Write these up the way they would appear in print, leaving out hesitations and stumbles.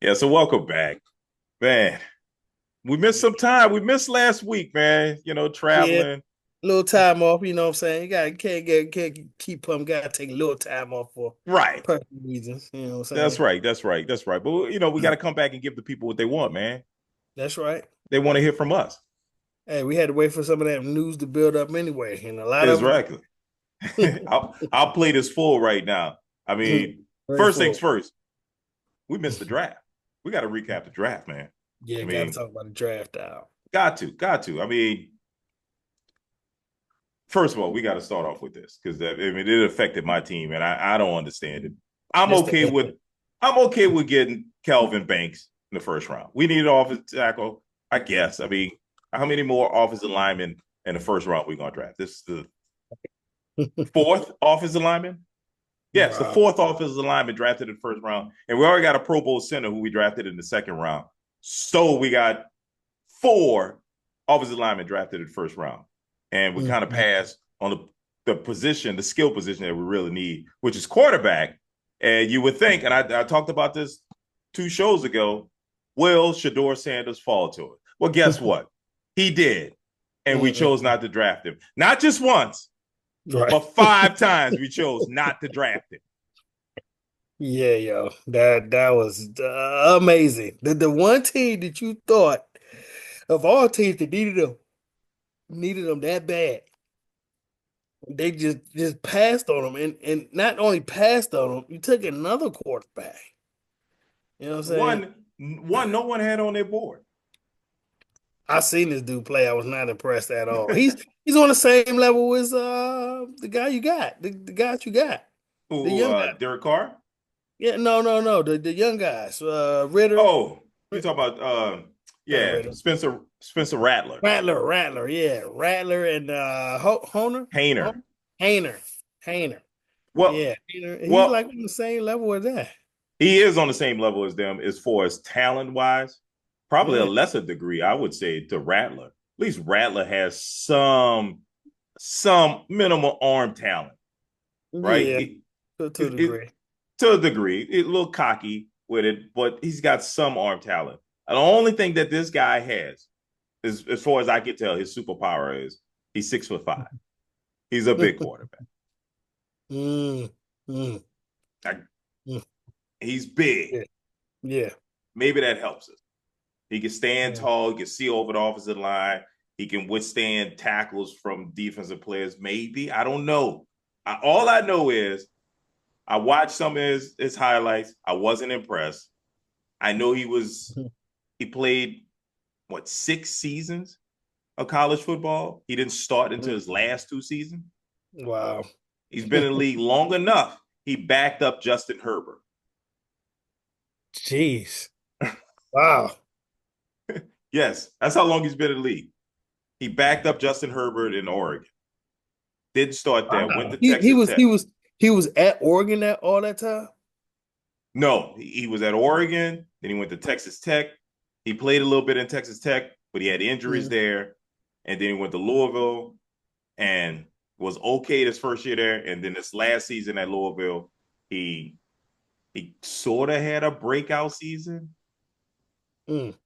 Yeah, so welcome back. Man, we missed some time. We missed last week, man. Yeah, Traveling. little time off. You know what I'm saying? You got can't keep pumping. Got to take a little time off for Right. personal reasons. You know what I'm That's saying? right. That's right. That's right. But we got to come back and give the people what they want, man. That's right. They want to hear from us. Hey, we had to wait for some of that news to build up anyway, and a lot of Exactly. it I'll play this full right now. I mean, very first things full. first, we missed the draft. We got to recap the draft, man. Yeah, I got to mean, talk about the draft out. got to. I mean, first of all, we got to start off with this because it affected my team, and I don't understand it. I'm This the okay with I'm okay with getting Calvin Banks in the first round. We need an offensive tackle, I guess. I mean, how many more offensive linemen in the first round we gonna draft? This is the fourth offensive lineman. Yes, the wow. fourth offensive lineman drafted in the first round, and we already got a Pro Bowl center who we drafted in the second round. So we got four offensive linemen drafted in the first round, and we kind of Mhm. passed on the position, the skill position that we really need, which is quarterback. And you would think, and I talked about this 2 shows ago, will Shador Sanders fall to it? Well, guess what? He did, and we chose not to draft him. Not just once, Right. but 5 times we chose not to draft him. Yeah, yo, that was amazing. The one team that you thought of all teams that needed them that bad. They just passed on them, and not only passed on them, you took another quarterback. You know what I'm saying? One, no one had on their board. I seen this dude play. I was not impressed at all. He's on the same level as the guy you got, the guys you got, the Who, young guy. Derek Carr? Yeah, no, the young guys. Ritter, Oh, you talking about not yeah, Ritter, Spencer Rattler, Rattler, yeah, Rattler and Honer, Hayner. Hayner, Hayner, Well, yeah, Hayner. He's like well, on the same level as that. he is on the same level as them as far as talent wise. Probably a Yeah, lesser degree, I would say, to Rattler. At least Rattler has some minimal arm talent, right? yeah, to a It degree. to a degree, a little cocky with it, but he's got some arm talent. And the only thing that this guy has, is, as far as I can tell, his superpower is he's 6'5". He's a big quarterback. Mm, mm, Like, mm. he's big. Yeah, yeah. Maybe that helps us. He can stand Mm. tall. He can see over the offensive line. He can withstand tackles from defensive players. Maybe I don't know. All I know is I watched some of his highlights. I wasn't impressed. I know he played what 6 seasons of college football. He didn't start until his last 2 seasons. Wow. He's been in the league long enough. He backed up Justin Herbert. Jeez. Wow. Yes, that's how long he's been in the league. He backed up Justin Herbert in Oregon. Didn't start there. Went Wow. to He Texas was he Tech. was he was at Oregon that all that time. No, he was at Oregon. Then he went to Texas Tech. He played a little bit in Texas Tech, but he had injuries Mm. there. And then he went to Louisville and was okay this first year there. And then this last season at Louisville, he he sort of had a breakout season Mm.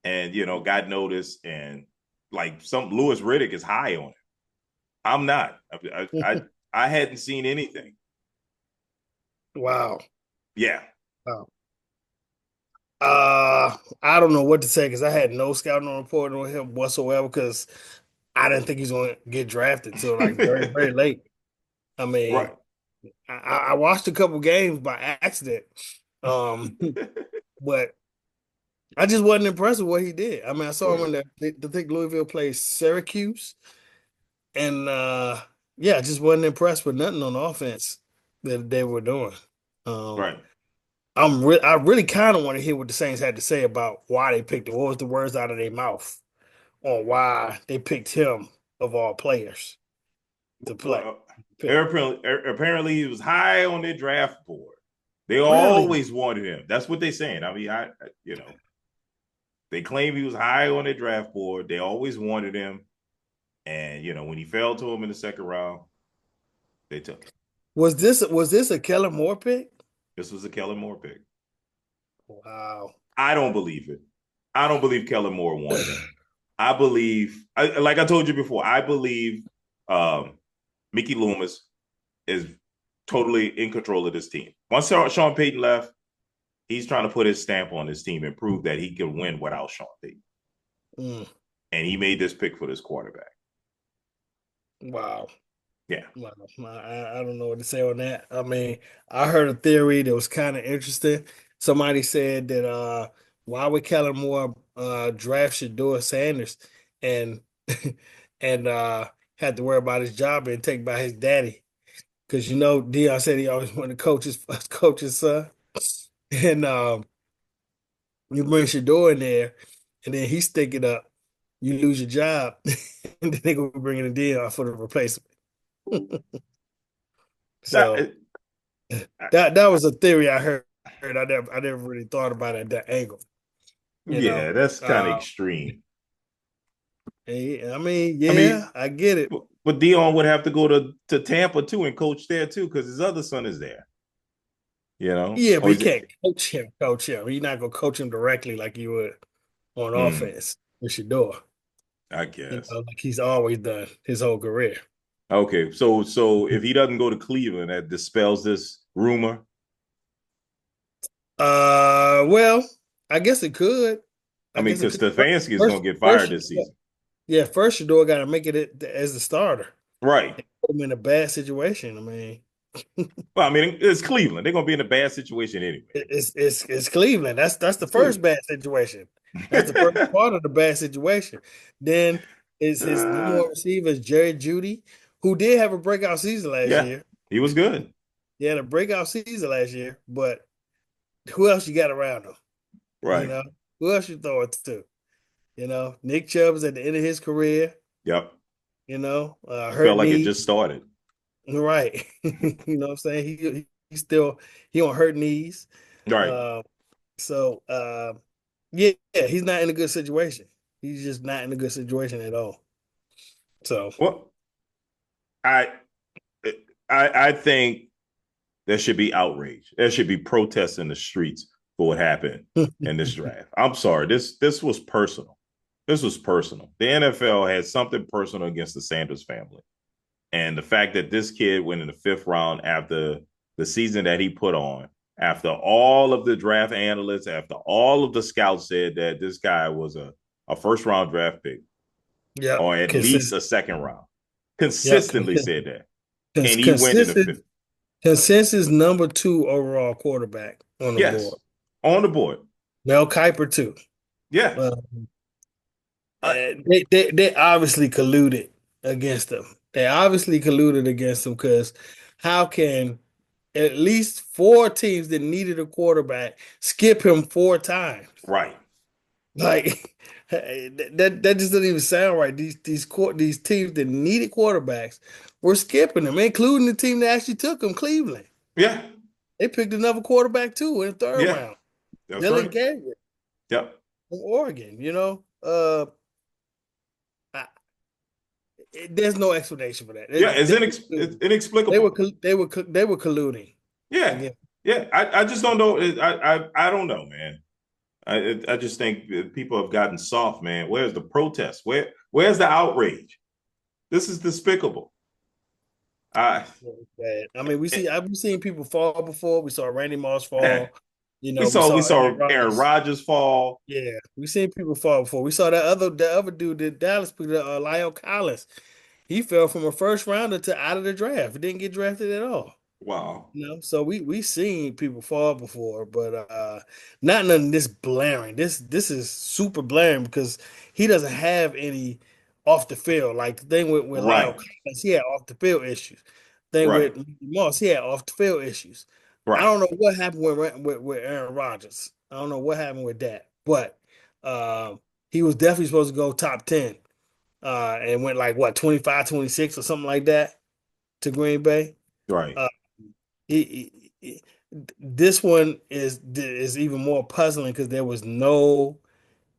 and got noticed and like some Lewis Riddick is high on him. I'm not. I hadn't seen anything. Wow. Yeah. Wow. I don't know what to say because I had no scouting report on him whatsoever because I didn't think he was going to get drafted till like very, very late. I mean, Right. I watched a couple games by accident, um, but I just wasn't impressed with what he did. I mean, I saw him Right. when the think Louisville played Syracuse, and yeah, I just wasn't impressed with nothing on the offense that they were doing. Um, Right. I really kind of want to hear what the Saints had to say about why they picked him. What was the words out of their mouth on why they picked him of all players to play? Well, Pick. apparently he was high on their draft board. They Really? always wanted him. That's what they're saying. I mean, they claim he was high on their draft board. They always wanted him. And when he fell to him in the second round, they took him. Was this a Kellen Moore pick? This was a Kellen Moore pick. Wow. I don't believe it. I don't believe Kellen Moore wanted him. I believe, like I told you before, I believe Mickey Loomis is totally in control of this team. Once Sean Payton left, he's trying to put his stamp on this team and prove that he can win without Sean Payton. Mm, And he made this pick for this quarterback. wow. Yeah. Wow. I don't know what to say on that. I mean, I heard a theory that was kind of interesting. Somebody said that why would Kellen Moore draft Shador Sanders and and had to worry about his job being taken by his daddy? Because Dion said he always wanted to coach his son. And you bring Shador in there, and then he stick it up. You lose your job, and then they go bring in a Dion for the replacement. So That, that was a theory I heard. I never really thought about it at that angle. You know, yeah, that's kind of uh, extreme. I mean, I mean, yeah, I get it. but Dion would have to go to Tampa too and coach there too because his other son is there. You know, Yeah, or but you is it? can't coach him. Coach him. You're not gonna coach him directly like you would on offense with Shador. I guess. Like he's always done his whole career. Okay, so if he doesn't go to Cleveland, that dispels this rumor. Well, I guess it could. I I mean, guess it because could. Stefanski is going First, to get fired first, this season, yeah, first Shador got to make it as the starter. right? Put him in a bad situation. I mean, Well, I mean, it's Cleveland. They're going to be in a bad situation anyway. it's Cleveland. That's the It's first Cleveland. bad situation. That's the first part of the bad situation. Then is his number one receiver is Jerry Judy, who did have a breakout season last Yeah, year. he was good. He had a breakout season last year, but who else you got around him? You Right. know, who else you throw it to? Nick Chubb is at the end of his career. Yep. It felt Hurt like it knee. just started. Right. You know what I'm saying? He still he on hurt knees. Right. Uh, so yeah, he's not in a good situation. He's just not in a good situation at all. So Well, I I think there should be outrage. There should be protests in the streets for what happened in this draft. I'm sorry. This was personal. This was personal. The NFL has something personal against the Sanders family. And the fact that this kid went in the fifth round after the season that he put on, after all of the draft analysts, after all of the scouts said that this guy was a first round draft pick yep, or at least a second round, yep, consistently said that. And he went in the consistent fifth. consensus number two overall quarterback on the Yes, board. on the board. Mel Kiper too. Yeah. Uh, I, they obviously colluded against him. They obviously colluded against him because how can at least four teams that needed a quarterback skip him four times? right. Like that just doesn't even sound right. These teams that needed quarterbacks were skipping them, including the team that actually took him, Cleveland. Yeah. They picked another quarterback too in the third Yeah. round, That's Dylan right. Gabriel Yep. from Oregon. I, there's no explanation for that. Yeah. It's They were inexplicable. they were colluding Yeah. again. Yeah. I just don't know. I don't know, man. I just think that people have gotten soft, man. Where's the protest? Where's the outrage? This is despicable. I I mean, I've seen people fall before. We saw Randy Moss eh, fall. we We saw saw we Aaron saw Aaron Rodgers. Rodgers fall. Yeah, we seen people fall before. We saw the other dude that Dallas picked up, Lyle Collins. He fell from a first rounder to out of the draft. He didn't get drafted at all. Wow. So we seen people fall before, but not none this blaring. This is super blaring because he doesn't have any off the field. Like the thing with Lyle Right. Collins, he had off the field issues. Thing Right. with Moss, he had off the field issues. I Right. don't know what happened with Aaron Rodgers. I don't know what happened with that, but he was definitely supposed to go top 10 and went like what 25, 26 or something like that to Green Bay. Right. Uh, this one is even more puzzling because there was no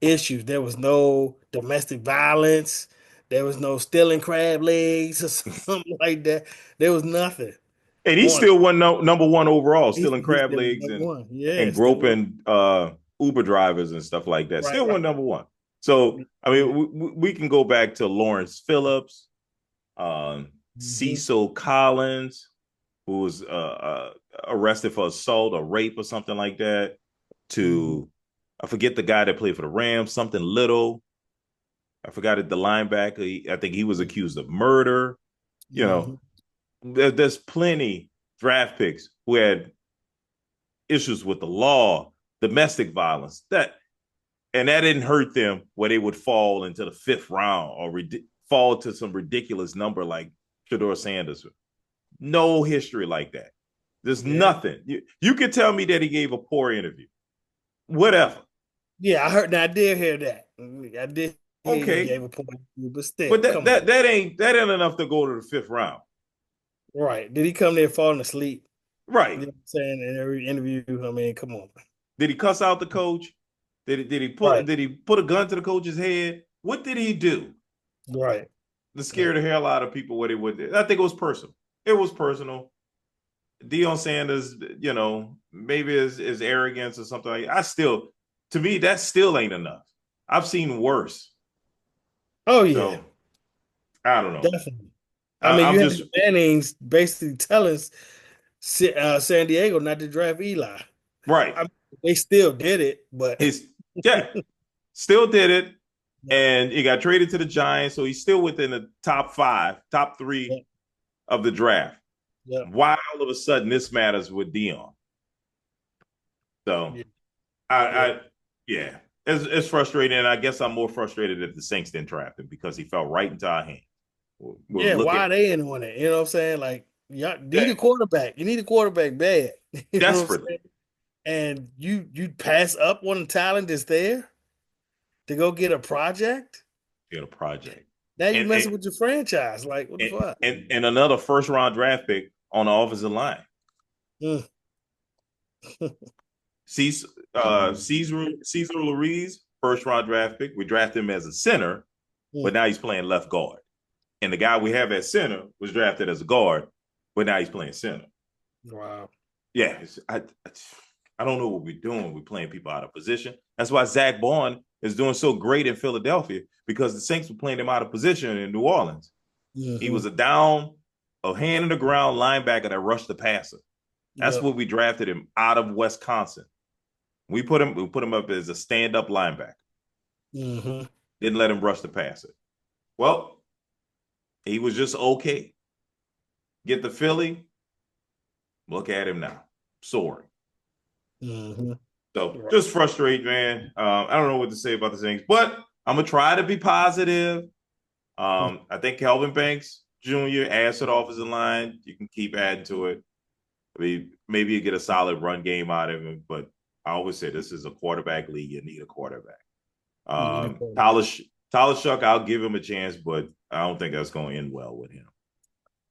issues. There was no domestic violence. There was no stealing crab legs or something like that. There was nothing. And he One. still won number one overall, He's still in he's crab still legs number one. Yeah, and still one. groping Uber drivers and stuff like that. Right, Still right. won number one. So I mean, we can go back to Lawrence Phillips, Mm-hmm. Cecil Collins, who was arrested for assault or rape or something like that. Mm-hmm. To I forget the guy that played for the Rams, something Little. I forgot it. The linebacker. I think he was accused of murder. You Mm-hmm. know, there's plenty draft picks who had issues with the law, domestic violence. That didn't hurt them where they would fall into the fifth round or fall to some ridiculous number like Shedeur Sanders. No history like that. There's Yeah. nothing. You could tell me that he gave a poor interview. Whatever. Yeah, I heard. Now I did hear that. I did hear he Okay. gave a point, but still, But come on. that ain't enough to go to the fifth round. Right? Did he come there falling asleep? You Right. know what I'm saying in every interview. I mean, come on. Did he cuss out the coach? Right. Did he put a gun to the coach's head? What did he do Right. to scare Right. the hell out of people? What he would I think it was personal. It was personal. Deion Sanders, maybe his arrogance or something like that. To me, that still ain't enough. I've seen worse. Oh yeah, So I don't know. definitely. I mean, I'm you had just the Mannings basically telling San Diego not to draft Eli. right. I mean, they still did it, but He's yeah, still did it, yep, and he got traded to the Giants, so he's still within the top five, top three yep, of the draft. yep, Why all of a sudden this matters with Dion? So yeah, I, yeah. I yeah, it's frustrating, and I guess I'm more frustrated that the Saints didn't draft him because he fell right into our hands. We're Yeah, why looking are they in on it? You know what I'm saying? Like, y'all need yeah, a quarterback. You need a quarterback bad. You know what I'm desperately saying? And you pass up on the talent that's there to go get a project. in a project, Now you and messing with your franchise. Like, what the and fuck? and another first round draft pick on the offensive line. Mm. Cesar, Cesar Ruiz, first round draft pick. We drafted him as a center, but Mm. now he's playing left guard. And the guy we have at center was drafted as a guard, but now he's playing center. Wow. Yeah, I don't know what we're doing. We're playing people out of position. That's why Zach Bond is doing so great in Philadelphia because the Saints were playing him out of position in New Orleans. He Hmm. was a hand in the ground linebacker that rushed the passer. That's Yep. what we drafted him out of Wisconsin. We put him up as a stand-up linebacker. Hmm. Didn't let him rush the passer. Well, he was just okay. Get the Philly. Look at him now, soaring. Hmm. So Right. just frustrated, man. I don't know what to say about the things, but I'm gonna try to be positive. I think Kelvin Banks Jr. adds to the offensive line. You can keep adding to it. I mean, maybe you get a solid run game out of him, but I always say this is a quarterback league. You need a quarterback. You need a Um, quarterback. Tyler, Tyler Shough, I'll give him a chance, but I don't think that's going to end well with him.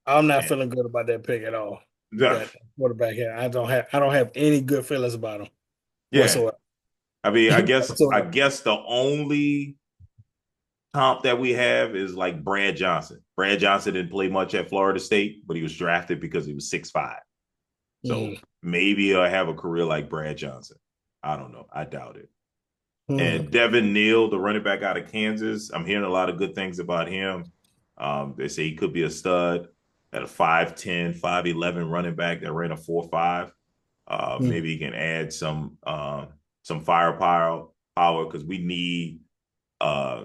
I'm not And, feeling good about that pick at all. yeah, That quarterback here. I don't have any good feelings about him yeah. whatsoever. I mean, I Whatsoever. guess the only comp that we have is like Brad Johnson. Brad Johnson didn't play much at Florida State, but he was drafted because he was 6'5". So Mm. maybe he'll have a career like Brad Johnson. I don't know. I doubt it. And Mm. Devin Neal, the running back out of Kansas, I'm hearing a lot of good things about him. They say he could be a stud at a 5'10, 5'11 running back that ran a 4.5. Mm. Maybe he can add some firepower power because we need uh,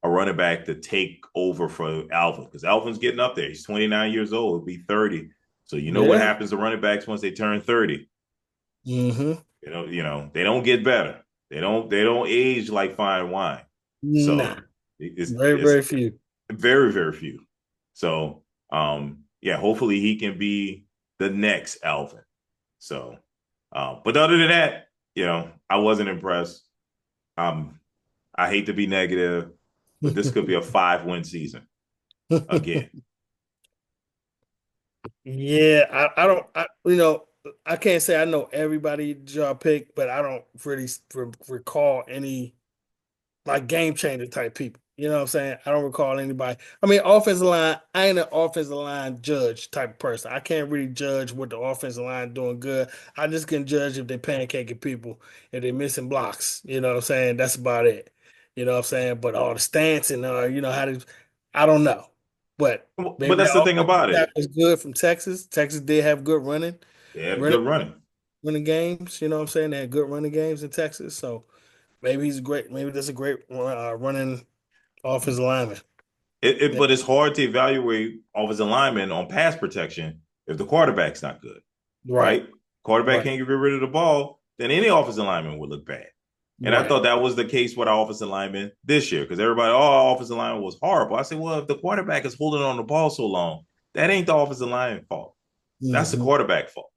a running back to take over for Alvin because Alvin's getting up there. He's 29 years old. He'll be 30. So you know what Yeah. happens to running backs once they turn 30. Hmm. They don't get better. They don't age like fine wine. Nah. So Very, it's very few. very, very few. So yeah, hopefully he can be the next Alvin. So but other than that, I wasn't impressed. Um I hate to be negative, but this could be a 5-win season again. Yeah, I can't say I know everybody y'all pick, but I don't really recall any like game changer type people. You know what I'm saying? I don't recall anybody. I mean, offensive line, I ain't an offensive line judge type of person. I can't really judge what the offensive line doing good. I just can judge if they pancaking people, if they missing blocks. You know what I'm saying? That's about it. You know what I'm saying? But all the stance and how to, I don't know. But But maybe that's that the thing offensive about it. tackle is good from Texas. Texas did have good They have running, good running. running games. You know what I'm saying? They had good running games in Texas. So maybe he's great. Maybe that's a great running offensive lineman. Yeah. But it's hard to evaluate offensive linemen on pass protection if the quarterback's not good, Right. right? Quarterback Right. can't get rid of the ball, then any offensive lineman would look bad. And I Right. thought that was the case with our offensive linemen this year because everybody, oh, our offensive lineman was horrible. I said, well, if the quarterback is holding on the ball so long, that ain't the offensive lineman fault. That's the Hmm. quarterback fault.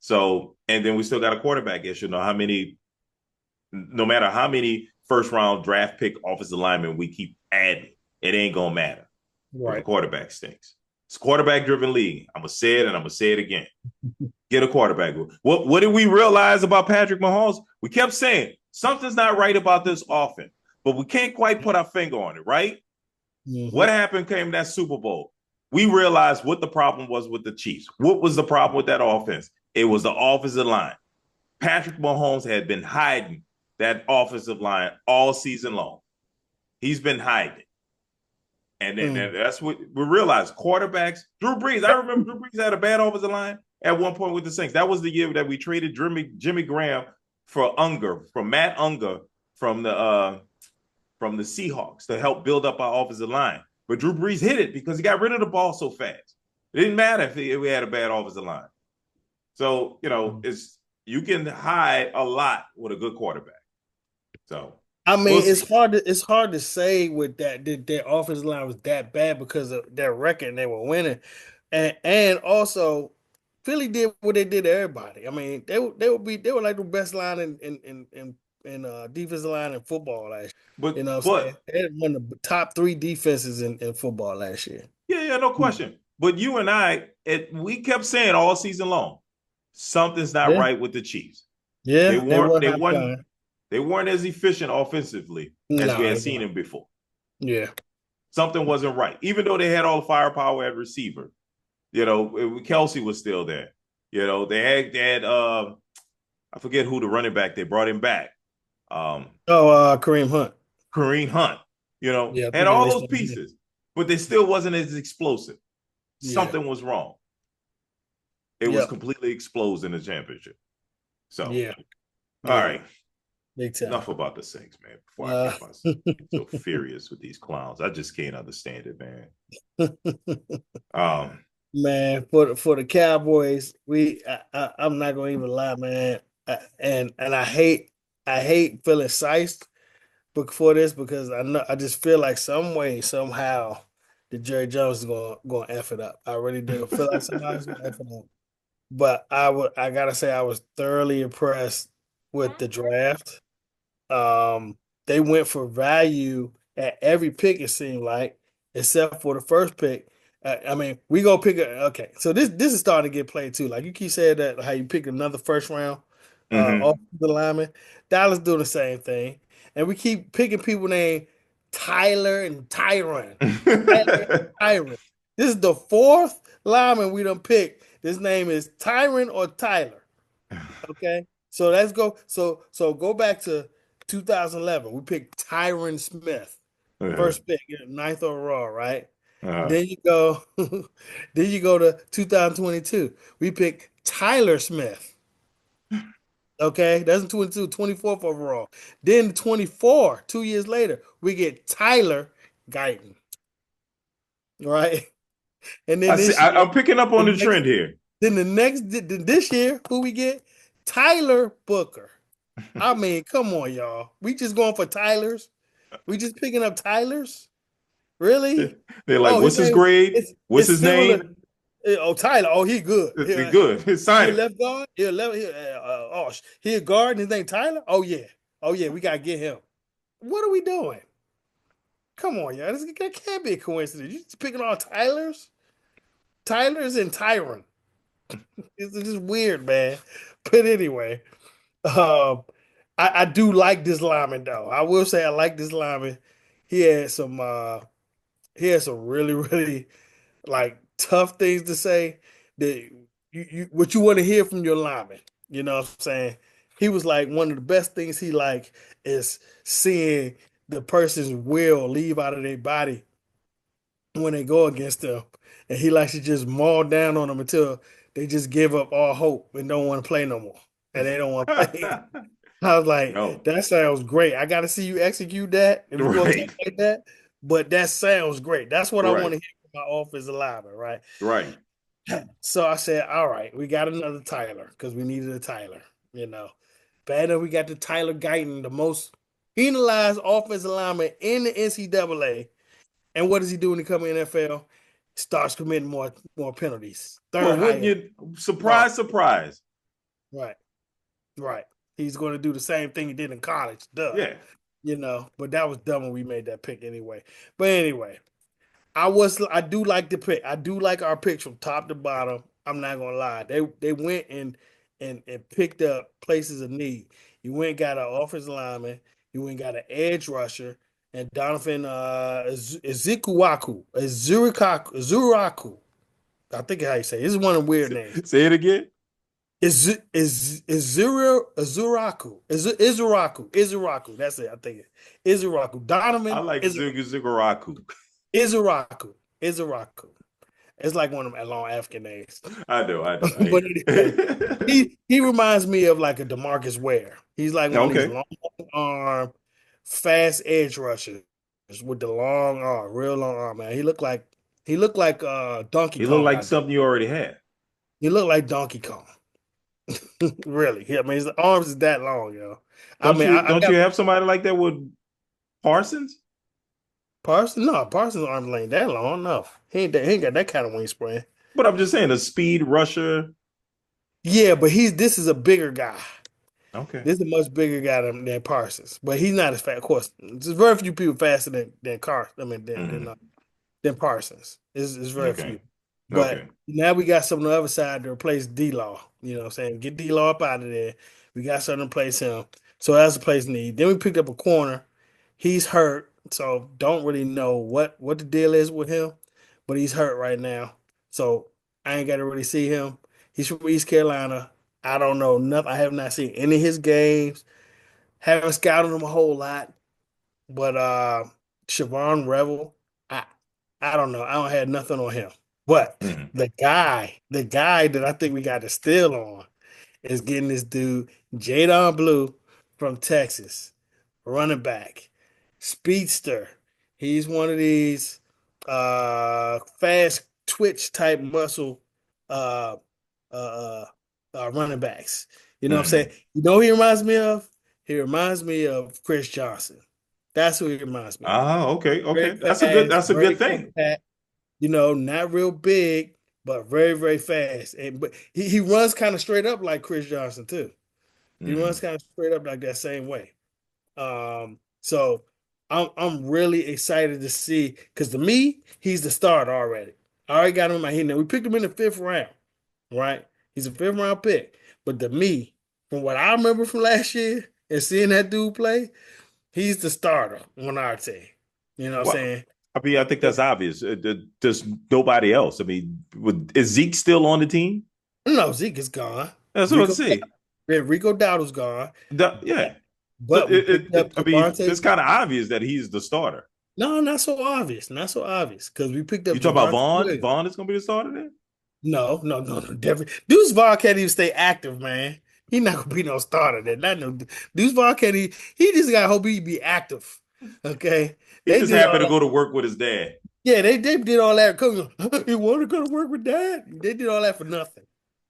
So, and then we still got a quarterback issue. No matter how many first round draft pick offensive linemen we keep adding, it ain't gonna matter if the Right. quarterback stinks. It's a quarterback driven league. I'm gonna say it and I'm gonna say it again. Get a quarterback. What did we realize about Patrick Mahomes? We kept saying something's not right about this offense, but we can't quite put our finger on it, right? What Hmm. happened came that Super Bowl. We realized what the problem was with the Chiefs. What was the problem with that offense? It was the offensive line. Patrick Mahomes had been hiding that offensive line all season long. He's been hiding. And then Hmm. that's what we realized. Quarterbacks, Drew Brees. I remember Drew Brees had a bad offensive line at one point with the Saints. That was the year that we traded Jimmy Graham for Matt Unger from the Seahawks to help build up our offensive line. But Drew Brees hit it because he got rid of the ball so fast. It didn't matter if we had a bad offensive line. So, it's you can hide a lot with a good quarterback. So I we'll mean, see. it's hard to say with that their offensive line was that bad because of their record and they were winning, and also Philly did what they did to everybody. I mean, they were like the best line in defensive line in football last year. You But know what I'm saying? but They had one of the top three defenses in football last year. yeah, no question. But you and we kept saying all season long, something's not Yeah, right with the Chiefs. They yeah, they weren't were they not weren't playing. they weren't as efficient offensively as we No, had they seen weren't. them before. Yeah. Something wasn't right, even though they had all the firepower at receiver. Kelsey was still there. They had I forget who the running back they brought him back. Um, Oh, Kareem Hunt. Kareem Hunt. Yeah, I Had think they all released those him. Yeah. pieces, but they still wasn't as explosive. Yeah. Something was wrong. It was Yep. completely exposed in the championship. So, Yeah. all Yeah. right, Big time. enough about the Saints, man. Before I Uh, get so furious with these clowns, I just can't understand it, man. Um, man, for the Cowboys, I'm not gonna even lie, man. And I hate feeling sized before this because I just feel like some way somehow the Jerry Jones is gonna f it up. I really do feel like somebody's gonna f it up. But I gotta say I was thoroughly impressed with the draft. Um, they went for value at every pick, it seemed like, except for the first pick. I mean, we go pick okay. So this is starting to get played too. Like you keep saying that how you pick another first round off mhm. the lineman. Dallas doing the same thing, and we keep picking people named Tyler and Tyron. Tyler and Tyron. This is the fourth lineman we done picked. This name is Tyron or Tyler. Okay. So let's go. So go back to 2011. We picked Tyron Smith, uh, first pick, ninth overall, right? uh, Then you go, then you go to 2022. We picked Tyler Smith. Okay, that's in 22, 24th overall. Then 24, 2 years later, we get Tyler Guyton, right? And then I see. this year, I'm picking up the on the next, trend here. then the next, this year, who we get? Tyler Booker. I mean, come on, y'all. We just going for Tyler's. We just picking up Tyler's. Really? They're like, Oh, his "What's his name grade? What's it's his similar. name?" Oh, Tyler. Oh, he good. They're good. He Sign a it. left guard. He a left. He a guard. And his name Tyler. Oh yeah. Oh yeah. We gotta get him. What are we doing? Come on, y'all. That can't be a coincidence. You just picking all Tyler's. Tyler's and Tyron. It's just weird, man. But anyway, um, I do like this lineman though. I will say I like this lineman. he had some he had some really, really like tough things to say that you what you want to hear from your lineman. You know what I'm saying? He was like one of the best things he like is seeing the person's will leave out of their body when they go against them. And he likes to just maul down on them until they just give up all hope and don't want to play no more. And they don't want to play. I was like, Yo, that sounds great. I got to see you execute that if you're going to talk right, like that. But that sounds great. That's what I want right, to hear from my offensive lineman, right? right. So I said, all right, we got another Tyler because we needed a Tyler, you know. Bad enough we got the Tyler Guyton, the most penalized offensive lineman in the NCAA. And what does he do when he comes in the NFL? Starts committing more penalties. Well, Third wouldn't highest. you? Wrong. Surprise, surprise. Right. Right. He's going to do the same thing he did in college. Duh. Yeah. You know, but that was dumb when we made that pick anyway. But anyway, I do like the pick. I do like our picks from top to bottom. I'm not gonna lie. They went and picked up places of need. You went and got an offensive lineman, you went and got an edge rusher, and Donovan Zuraku. I think how you say it. This is one of the weird names. Say it again. Is zero Izuraku. Izuraku. That's it. I think it. Izuraku. I Donovan like is Zigaraku. Izuraku. It's like one of them long African names. I know, I know. I But hear anyway, it. he reminds me of like a DeMarcus Ware. He's like one of these Okay. long arm, fast edge rushers with the long arm, real long arm, man. He looked like Donkey He looked Kong like out there. something you already had. He looked like Donkey Kong. Really. I mean his arms is that long, yo. I Don't mean, you I don't got you have somebody like that with Parsons? Parsons. No, Parsons' arms ain't that long. No. He ain't got that kind of wingspan. But I'm just saying a speed rusher. Yeah, but this is a bigger guy. Okay. This is a much bigger guy than Parsons, but he's not as fast. Of course, there's very few people faster than Car. I mean, Hmm. than Parsons. It's very Okay. few. But Okay. now we got some on the other side to replace D-Law. You know what I'm saying? Get D-Law up out of there. We got something to replace him. So that's a place need. Then we picked up a corner. He's hurt, so don't really know what the deal is with him, but he's hurt right now. So I ain't got to really see him. He's from East Carolina. I don't know nothing. I have not seen any of his games. Haven't scouted him a whole lot. But Siobhan Revel, I I don't know. I don't have nothing on him. But Hmm. the guy that I think we got to steal on is getting this dude, Jadon Blue from Texas, running back, speedster. He's one of these fast twitch type muscle uh, uh, running backs. You know what I'm saying? Hmm. You know who he reminds me of? He reminds me of Chris Johnson. That's who he reminds me of. Ah, okay, Very okay. fast, That's a very good thing. compact, not real big, but very, very fast. But he runs kind of straight up like Chris Johnson too. He runs Hmm. kind of straight up like that same way. So I'm really excited to see because to me, he's the starter already. I already got him in my head. Now we picked him in the fifth round, right? He's a fifth round pick. But to me, from what I remember from last year and seeing that dude play, he's the starter on our team. You know what I'm Well, saying? I mean, I think that's obvious. There's nobody else. I mean, is Zeke still on the team? No, Zeke is gone. That's what I Rico, say. Rico Dowdle's gone. Yeah, but But we picked up I mean, Javante. it's kind of obvious that he's the starter. No, not so obvious. Not so obvious. Because we picked up You talk about Javante Vaughn? Williams. Vaughn is going to be the starter there? No, no, no, no. Definitely. Deuce Vaughn can't even stay active, man. He not gonna be no starter there. Not no Deuce Vaughn can't he just gotta hope he be active. Okay. He They just did happened all to that. go to work with his dad. Yeah, they did all that. He wanted to go to work with dad. They did all that for nothing.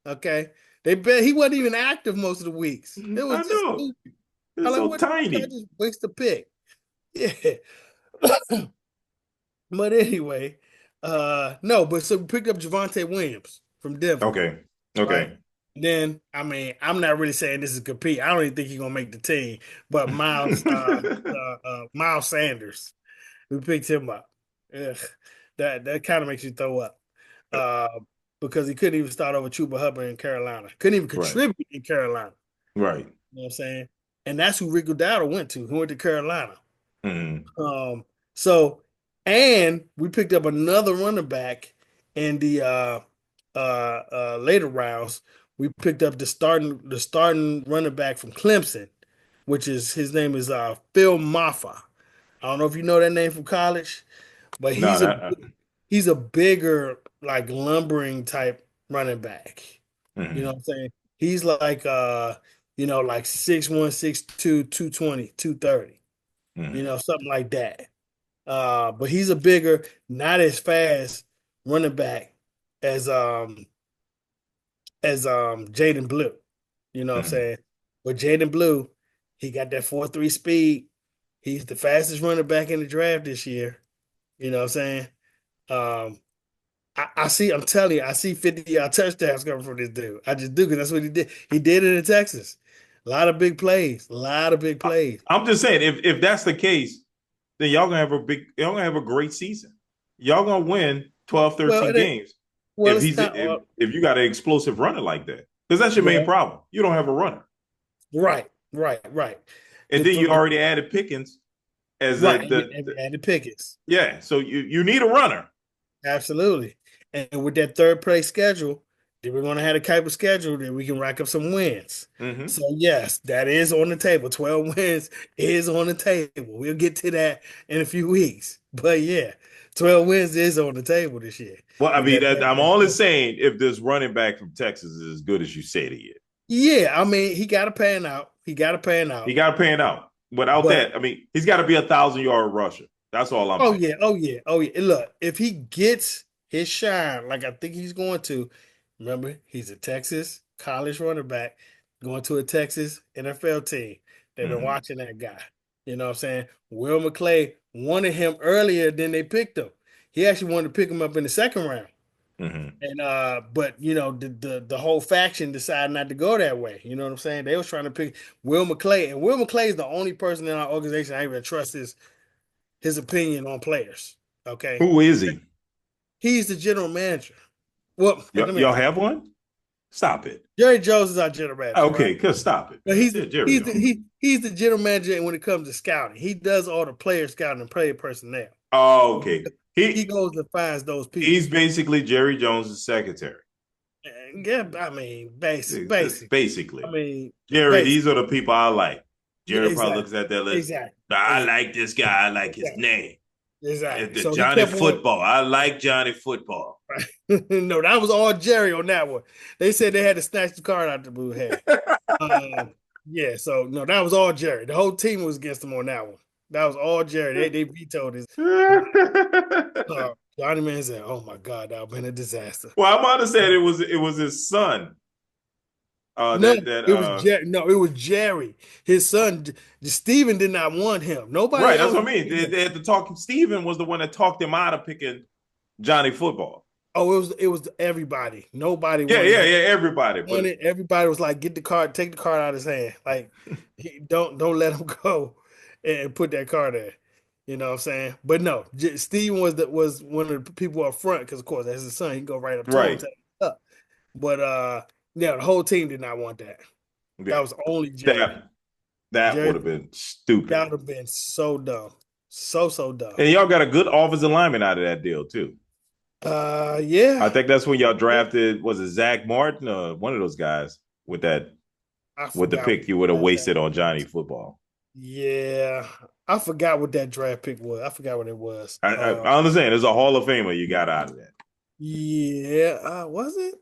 Okay. They bet he wasn't even active most of the weeks. It was I just know. stupid. I'm It's like, so what you tiny. just waste a pick. Yeah. But anyway, no, but so we picked up Javante Williams from Denver, Okay. right? Okay. Then, I mean, I'm not really saying this is compete. I don't even think he's gonna make the team. But Miles Sanders, we picked him up. Ugh, that kind of makes you throw up. Uh, because he couldn't even start over Chuba Hubbard in Carolina. Couldn't even Right. contribute in Carolina. Right. You know what I'm saying? And that's who Rico Dowdle went to. He went to Carolina. Hmm. Um, So, and we picked up another running back in the later rounds. We picked up the starting running back from Clemson, which is his name is Phil Maffa. I don't know if you know that name from college, but No, he's a bigger like lumbering type running back. You know mhm, what I'm saying? He's like like 6'1", 6'2", 220, 230. mhm, Something like that. But he's a bigger, not as fast running back as Jaden Blue. You know what I'm mhm. saying? But Jaden Blue, he got that 4.3 speed. He's the fastest running back in the draft this year. You know what I'm saying? Um, I see, I'm telling you, I see 50-yard touchdowns coming from this dude. I just do because that's what he did. He did it in Texas. A lot of big plays. A lot of big plays. I'm just saying, if that's the case, then y'all gonna have a great season. Y'all gonna win 12, Well, 13 games it's not if you got an explosive runner like that. Because that's your main well, problem. You don't have a runner. right, right, right. And then you already added Pickens as Right, and the Pickens. yeah. So you need a runner. Absolutely. And with that third place schedule, then we're going to have a type of schedule that we can rack up some wins. Mm-hmm. So, yes, that is on the table. 12 wins is on the table. We'll get to that in a few weeks. But, yeah, 12 wins is on the table this year. Well, I With mean, I'm only that, saying if this running back from Texas is as good as you said he is. yeah, I mean, he got to pan out. He got to pan He out. got to pan out. Without But that, I mean, he's got to be 1,000-yard rusher. That's all I'm oh saying. yeah, oh yeah, oh yeah. Look, if he gets his shine like I think he's going to, remember he's a Texas college running back going to a Texas NFL team. They've been Mm-hmm. watching that guy. You know what I'm saying? Will McClay wanted him earlier than they picked him. He actually wanted to pick him up in the second round. Mm-hmm. And but the whole faction decided not to go that way. You know what I'm saying? They was trying to pick Will McClay, and Will McClay is the only person in our organization I even trust his opinion on players. Okay, Who is he? he's the general manager. Well, let me Y'all ask. have one? Stop it. Jerry Jones is our general manager, right? Okay, cause stop it, But man. Yeah, Jerry Jones. he's the general manager when it comes to scouting. He does all the player scouting and player personnel. Oh, okay. He goes and finds those He's people. basically Jerry Jones' secretary. And yeah, I mean, basic. I Basically, mean, Jerry, basic. these are the people I like. Yeah, Jerry probably exactly, looks at that list. exactly, I like this guy. I like his exactly, name. exactly. The So he Johnny kept on. Football. I like Johnny Football. No, that was all Jerry on that one. They said they had to snatch the card out the blue head. Yeah, so no, that was all Jerry. The whole team was against him on that one. That was all Jerry. They vetoed his Johnny Manziel. Oh my God, that would have been a disaster. Well, I'm understanding it was his son. No, That that it was Jerry. No, it was Jerry. His son, Steven, did not want him. Nobody right. That's else what I mean. wanted him. They had to talk. Steven was the one that talked him out of picking Johnny Football. Oh, it was everybody. Nobody Yeah, wanted yeah, him. yeah. Everybody, but Everybody was like, get the card, take the card out of his hand. Like, don't let him go and put that card there. You know what I'm saying? But no, Steven was one of the people up front because of course that's his son. He can go right up to him, right. take him up. But yeah, the whole team did not want that. That Yeah. was only Jerry. That would Jerry, have been that stupid. would have been so dumb, so dumb. And y'all got a good offensive lineman out of that deal too. Yeah, I think that's when y'all drafted. Was it Zach Martin or one of those guys with that I with the forgot. pick you would have wasted on Johnny Football? Yeah, I forgot what that draft pick was. I forgot what it was. I understand. There's a Hall of Famer you got out of that. Yeah, was it?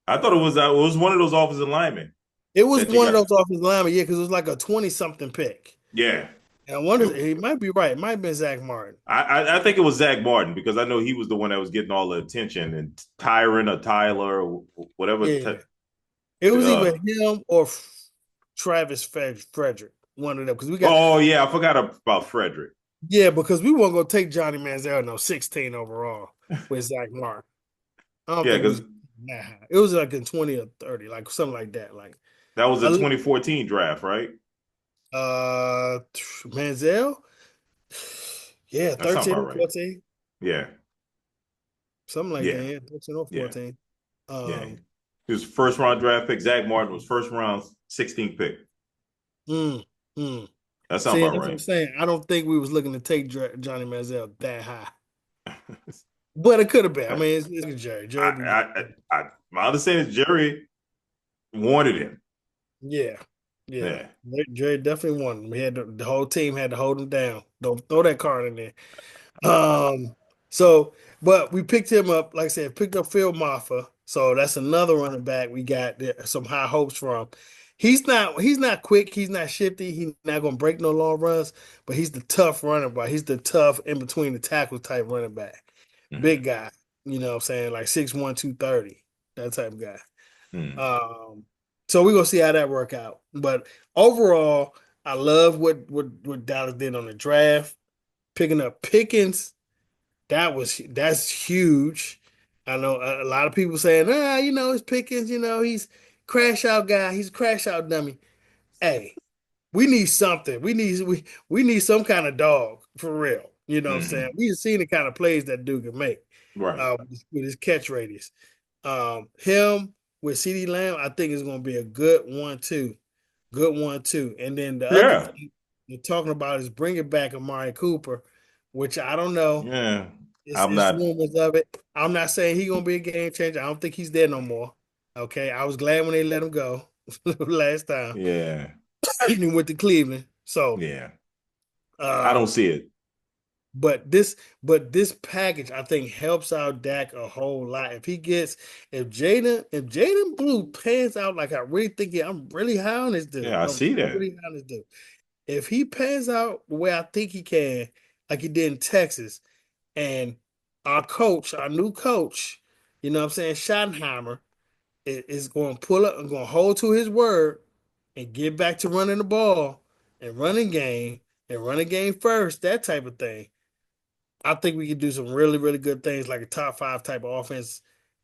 I thought it was one of those offensive linemen It was that you one of got. those offensive linemen, yeah, because it was like a 20-something pick. Yeah. And I wonder, he might be right. It might have been Zach Martin. I think it was Zach Martin because I know he was the one that was getting all the attention and Tyron or Tyler or whatever. Yeah. It was either Uh, him or Travis Frederick, one of them. Because oh yeah, I forgot about Frederick. because we weren't going to take Johnny Manziel, no, 16 overall with Zach Martin. I don't Yeah, think we was because that high. It was like in 20 or 30, like something like that. Like, that was a a 2014 draft, right? Manziel, yeah, That sounds 13 about or right. 14, Yeah, something like that. yeah, Yeah, 13 or yeah, 14. yeah. Um, He was first round draft pick. Zach Martin was first round 16th pick. mm, mm. That sounds See, about that's what I'm right. saying. I don't think we was looking to take Johnny Manziel that high, but it could have been. I I, mean, it's Jerry. Jerry be I, my understanding is Jerry wanted him. yeah, yeah. Yeah. Jerry definitely won. We had the whole team had to hold him down. Don't throw that card in there. Um, so, but we picked him up, like I said, picked up Phil Maffa. So that's another running back we got some high hopes from. He's not quick, he's not shifty, he's not gonna break no long runs, but he's the tough running back. He's the tough in between the tackle type running back. Mm-hmm. Big guy, you know what I'm saying, like 6'1", 230, that type of guy. Mm-hmm. Um, so we're gonna see how that work out. But overall, I love what Dallas did on the draft, picking up Pickens. That's huge. I know a lot of people saying, it's Pickens, he's crash out guy, he's a crash out dummy. Hey, we need something. We need some kind of dog for real. You know what I'm saying? Mm-hmm. We've seen the kind of plays that dude can make Right. with his catch radius. Him with CD Lamb, I think is going to be a good one too. Good one too. And then the other Yeah. thing you're talking about is bringing back Amari Cooper, which I don't know. Yeah. I'm It's not. rumors of it. I'm not saying he's gonna be a game changer. I don't think he's there no more. Okay, I was glad when they let him go last time. Yeah. He went to Cleveland. So, Yeah. I don't um, see it. but this package I think helps out Dak a whole lot. If Jaden Blue pans out like I really think I'm really high on this dude. Yeah, I I'm see that. really high on this dude. If he pans out the way I think he can, like he did in Texas, and our new coach, you know what I'm saying, Schottenheimer, is going to pull up and going to hold to his word and get back to running the ball and running game first, that type of thing. I think we could do some really, really good things like a top five type of offense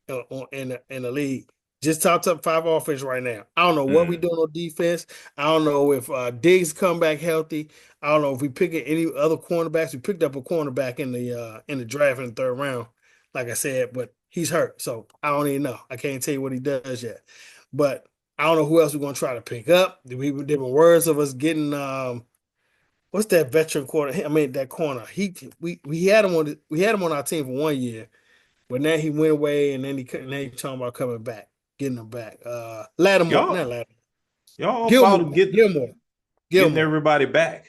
in the league. Just top five offense right now. I don't know what we Mm. doing on defense. I don't know if Diggs come back healthy. I don't know if we pick any other cornerbacks. We picked up a cornerback in the draft in the third round, like I said, but he's hurt, so I don't even know. I can't tell you what he does yet. But I don't know who else we're gonna try to pick up. There were words of us getting what's that veteran corner? I mean that corner. We had him on our team for 1 year, but now he went away, and then he talking about coming back, getting him back. Lattimore, not Y'all, Lattimore, y'all Gilmore, about getting Gilmore, getting Gilmore. everybody back.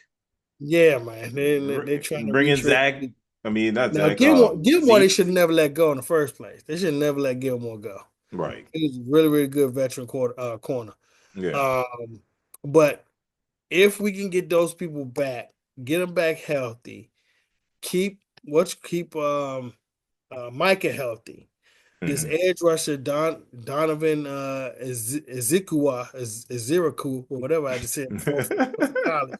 Yeah, man, they're trying to Bringing retread. Zach. I mean, not Now Zach. Gilmore, they Zeke. should never let go in the first place. They should never let Gilmore go. Right. He was a really, really good veteran corner. Yeah. Um, but if we can get those people back, get them back healthy, keep Micah healthy. This Hmm. edge rusher Donovan Eziraku or whatever I just said before from college.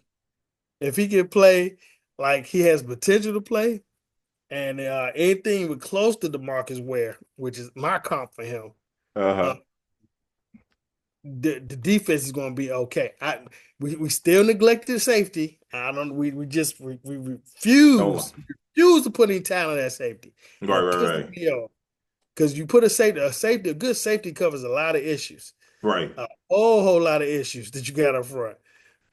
If he can play like he has potential to play, and anything with close to DeMarcus Ware, which is my comp for him, uh, Uh-huh. the defense is going to be okay. We still neglected safety. I don't. We Oh, refuse to put any talent at safety, and right, it pisses right, me off. Because you put a good safety covers a lot of issues, right. a whole lot of issues that you got up front.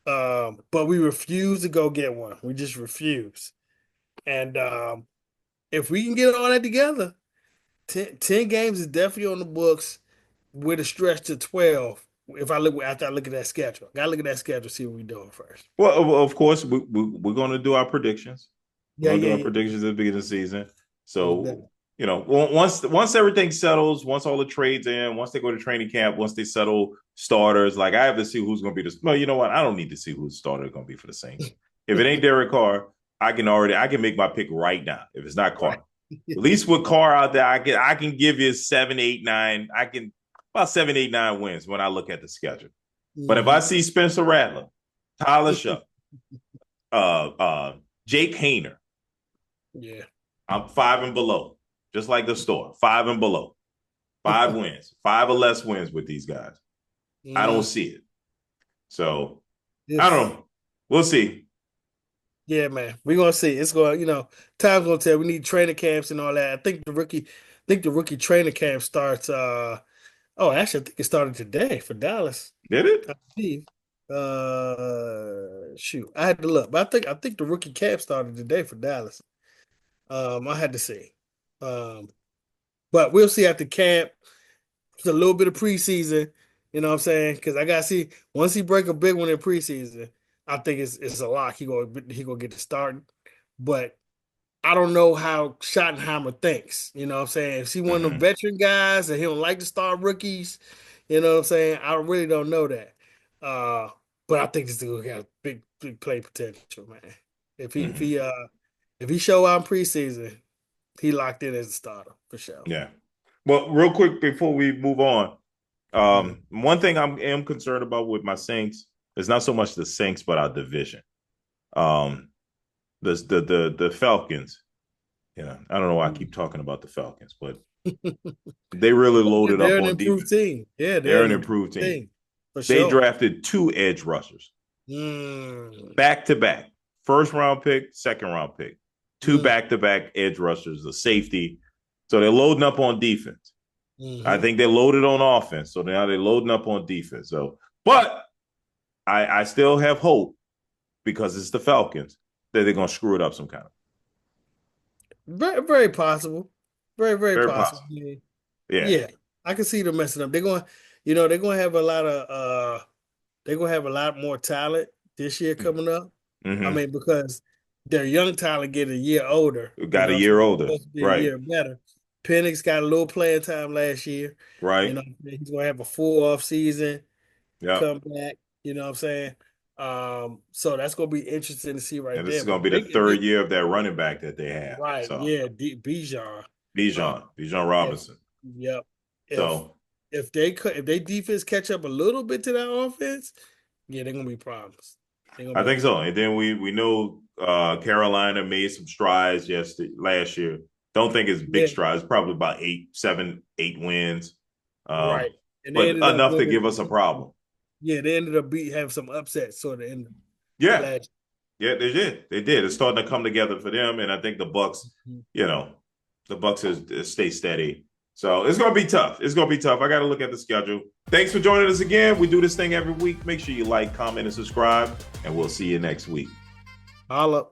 But we refuse to go get one. We just refuse. And if we can get all that together, 10 games is definitely on the books with a stretch to 12. If I look after I look at that schedule, gotta look at that schedule, see what we're doing first. Well, of course, we're going to do our predictions. We're Yeah, going to yeah, do our yeah. predictions at the beginning of the season. Most So, definitely. once everything settles, once all the trades in, once they go to training camp, once they settle starters, like I have to see who's going to be the. Well, you know what? I don't need to see who's starter going to be for the Saints. If it ain't Derek Carr, I can make my pick right now. If it's not Right. Carr, at least with Carr out there, I can give you 7, 8, 9. I can about 7, 8, 9 wins when I look at the schedule. But if I Hmm. see Spencer Rattler, Tyler Shough, Jake Hayner, Yeah. I'm 5 and below, just like the store, 5 and below, 5 wins, 5 or less wins with these guys. I don't Mm, see it. So I yes. don't know. We'll see. Yeah, man. We're gonna see. It's going, time's gonna tell. We need training camps and all that. I think the rookie training camp starts actually I think it started today for Dallas. Did it? I believe. Shoot, I had to look, but I think the rookie cap started today for Dallas. I had to see. Um, but we'll see after camp. It's a little bit of preseason. You know what I'm saying? Because I gotta see once he break a big one in preseason, I think it's a lock. He gonna get to starting. But I don't know how Schottenheimer thinks. You know what I'm saying? If he one of them Hmm. veteran guys and he don't like to start rookies, you know what I'm saying? I really don't know that. Uh, but I think this dude got big play potential, man. If he if Hmm. he uh if he show out in preseason, he locked in as a starter for sure. Yeah. Well, real quick before we move on, Mm. one thing I am concerned about with my Saints is not so much the Saints, but our division. Um, the Falcons. Yeah, I don't know why I keep talking about the Falcons, but they really loaded They're up an on improved defense. team. Yeah, they're They're an an improved improved team. team for They sure. drafted two edge rushers Mm. back to back. First round pick, second round pick. Two Mm. back to back edge rushers, the safety. So they're loading up on defense. I Hmm. think they're loaded on offense. So now they're loading up on defense. So, but I still have hope because it's the Falcons that they're going to screw it up some kind of. Very, very possible. Very Very possible. possible. Yeah. Yeah. Yeah, I can see them messing up. They're going to have a lot of they're going to have a lot more talent this year coming up. I Mm-hmm. mean, because their young talent get a year older, you Got know a what I'm year saying? older. Supposed to be a Right. year better. Penix got a little playing time last year. You Right. know, he's going to have a full off season, Yep. come back, you know what I'm saying? So that's going to be interesting to see right And this there. is But going to be the third year of that running back that they have. right, So yeah, Bijan. Uh, Bijan if Robinson. yep, if So if they defense catch up a little bit to that offense, yeah, they're gonna be problems. They're gonna I be a think so. problem. And then we know Carolina made some strides last year. Don't think it's big Yeah, strides. Probably about 8 wins, right. And they but ended up enough to give winning. us a problem. Yeah, they ended up having some upsets sort of in Yeah, last. yeah, they did. They did. It's starting to come together for them, and I think the Bucks, Mhm. you know, the Bucks is stay steady. So it's gonna be tough. It's gonna be tough. I got to look at the schedule. Thanks for joining us again. We do this thing every week. Make sure you like, comment, and subscribe, and we'll see you next week. Holla.